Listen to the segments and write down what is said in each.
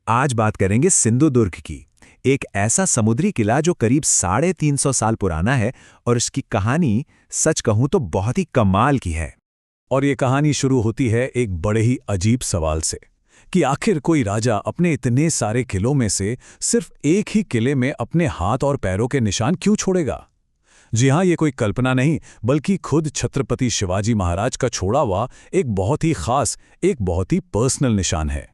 आज बात करेंगे सिंधुदुर्ग की। एक ऐसा समुद्री किला जो करीब 350 साल पुराना है और इसकी कहानी सच कहूं तो बहुत ही कमाल की है। और ये कहानी शुरू होती है एक बड़े ही अजीब सवाल से कि आखिर कोई राजा अपने इतने सारे किलों में से सिर्फ एक ही किले में अपने हाथ और पैरों के निशान क्यों छोड़ेगा। जी हाँ, ये कोई कल्पना नहीं बल्कि खुद छत्रपति शिवाजी महाराज का छोड़ा हुआ एक बहुत ही खास, एक बहुत ही पर्सनल निशान है।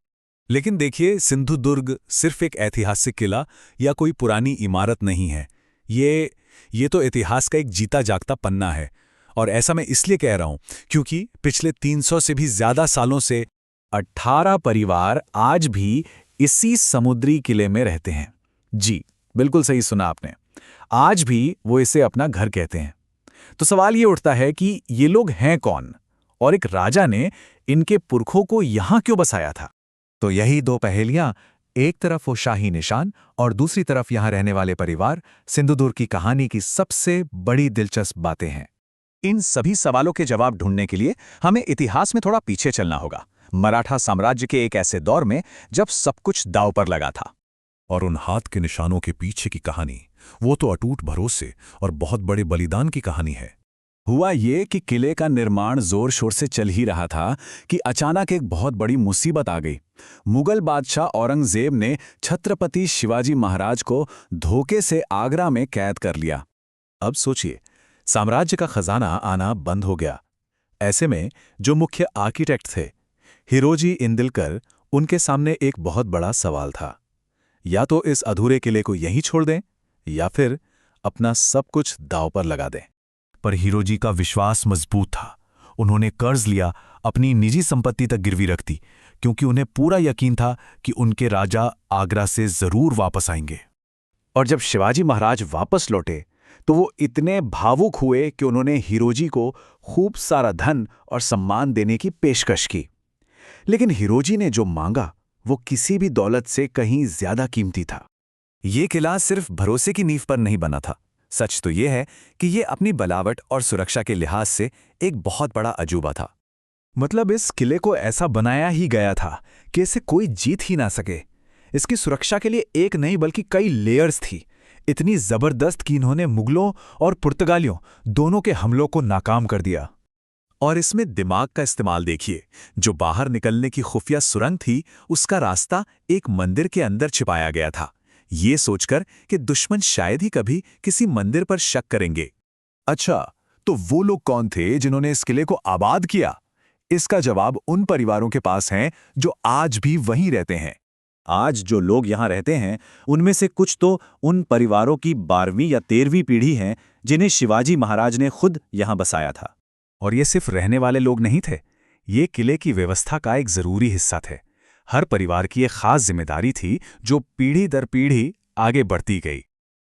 लेकिन देखिए, सिंधुदुर्ग सिर्फ एक ऐतिहासिक किला या कोई पुरानी इमारत नहीं है। ये तो इतिहास का एक जीता जागता पन्ना है। और ऐसा मैं इसलिए कह रहा हूं क्योंकि पिछले 300 से भी ज्यादा सालों से 18 परिवार आज भी इसी समुद्री किले में रहते हैं। जी, बिल्कुल सही सुना आपने। आज भी वो इसे अपना घर कहते हैं। तो सवाल ये उठता है कि ये लोग हैं कौन और एक राजा ने इनके पुरखों को यहां क्यों बसाया था। तो यही दो पहेलियां, एक तरफ वो शाही निशान और दूसरी तरफ यहां रहने वाले परिवार, सिंधुदुर्ग की कहानी की सबसे बड़ी दिलचस्प बातें हैं। इन सभी सवालों के जवाब ढूंढने के लिए हमें इतिहास में थोड़ा पीछे चलना होगा, मराठा साम्राज्य के एक ऐसे दौर में जब सब कुछ दांव पर लगा था। और उन हाथ के निशानों के पीछे की कहानी, वो तो अटूट भरोसे और बहुत बड़े बलिदान की कहानी है। हुआ ये कि किले का निर्माण जोर शोर से चल ही रहा था कि अचानक एक बहुत बड़ी मुसीबत आ गई। मुगल बादशाह औरंगजेब ने छत्रपति शिवाजी महाराज को धोखे से आगरा में कैद कर लिया। अब सोचिए, साम्राज्य का खजाना आना बंद हो गया। ऐसे में जो मुख्य आर्किटेक्ट थे, हिरोजी इंदिलकर, उनके सामने एक बहुत बड़ा सवाल था। या तो इस अधूरे किले को यहीं छोड़ दें या फिर अपना सब कुछ दांव पर लगा दें। पर हिरोजी का विश्वास मजबूत था। उन्होंने कर्ज लिया, अपनी निजी संपत्ति तक गिरवी रख दी, क्योंकि उन्हें पूरा यकीन था कि उनके राजा आगरा से जरूर वापस आएंगे। और जब शिवाजी महाराज वापस लौटे तो वो इतने भावुक हुए कि उन्होंने हिरोजी को खूब सारा धन और सम्मान देने की पेशकश की। लेकिन हिरोजी ने जो मांगा वो किसी भी दौलत से कहीं ज्यादा कीमती था। ये किला सिर्फ भरोसे की नींव पर नहीं बना था। सच तो ये है कि ये अपनी बनावट और सुरक्षा के लिहाज से एक बहुत बड़ा अजूबा था। मतलब इस किले को ऐसा बनाया ही गया था कि इसे कोई जीत ही ना सके। इसकी सुरक्षा के लिए एक नहीं बल्कि कई लेयर्स थी, इतनी जबरदस्त कि इन्होंने मुगलों और पुर्तगालियों दोनों के हमलों को नाकाम कर दिया। और इसमें दिमाग का इस्तेमाल देखिए। जो बाहर निकलने की खुफिया सुरंग थी, उसका रास्ता एक मंदिर के अंदर छिपाया गया था, ये सोचकर कि दुश्मन शायद ही कभी किसी मंदिर पर शक करेंगे। अच्छा, तो वो लोग कौन थे जिन्होंने इस किले को आबाद किया? इसका जवाब उन परिवारों के पास है जो आज भी वहीं रहते हैं। आज जो लोग यहां रहते हैं उनमें से कुछ तो उन परिवारों की 12वीं या 13वीं पीढ़ी हैं जिन्हें शिवाजी महाराज ने खुद यहां बसाया था। और ये सिर्फ रहने वाले लोग नहीं थे, ये किले की व्यवस्था का एक जरूरी हिस्सा थे। हर परिवार की एक खास जिम्मेदारी थी जो पीढ़ी दर पीढ़ी आगे बढ़ती गई।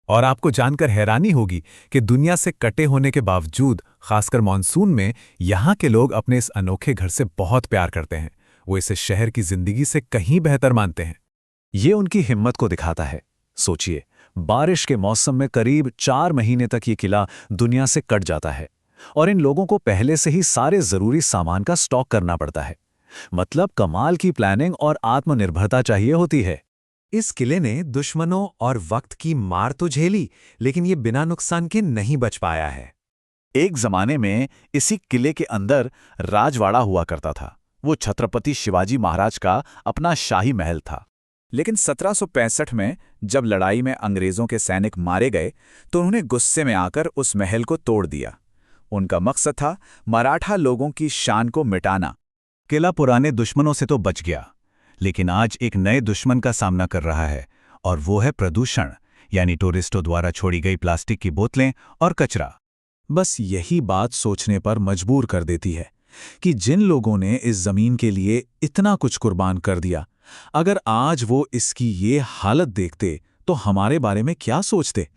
और आपको जानकर हैरानी होगी कि दुनिया से कटे होने के बावजूद, खासकर मानसून में, यहाँ के लोग अपने इस अनोखे घर से बहुत प्यार करते हैं। वो इसे शहर की जिंदगी से कहीं बेहतर मानते हैं। ये उनकी हिम्मत को दिखाता है। सोचिए, बारिश के मौसम में करीब 4 महीने तक ये किला दुनिया से कट जाता है और इन लोगों को पहले से ही सारे जरूरी सामान का स्टॉक करना पड़ता है। मतलब कमाल की प्लानिंग और आत्मनिर्भरता चाहिए होती है। इस किले ने दुश्मनों और वक्त की मार तो झेली, लेकिन ये बिना नुकसान के नहीं बच पाया है। एक जमाने में इसी किले के अंदर राजवाड़ा हुआ करता था। वो छत्रपति शिवाजी महाराज का अपना शाही महल था। लेकिन 1765 में जब लड़ाई में अंग्रेजों के सैनिक मारे गए तो उन्होंने गुस्से में आकर उस महल को तोड़ दिया। उनका मकसद था मराठा लोगों की शान को मिटाना। किला पुराने दुश्मनों से तो बच गया, लेकिन आज एक नए दुश्मन का सामना कर रहा है, और वो है प्रदूषण, यानी टूरिस्टों द्वारा छोड़ी गई प्लास्टिक की बोतलें और कचरा। बस यही बात सोचने पर मजबूर कर देती है कि जिन लोगों ने इस जमीन के लिए इतना कुछ कुर्बान कर दिया, अगर आज वो इसकी ये हालत देखते तो हमारे बारे में क्या सोचते।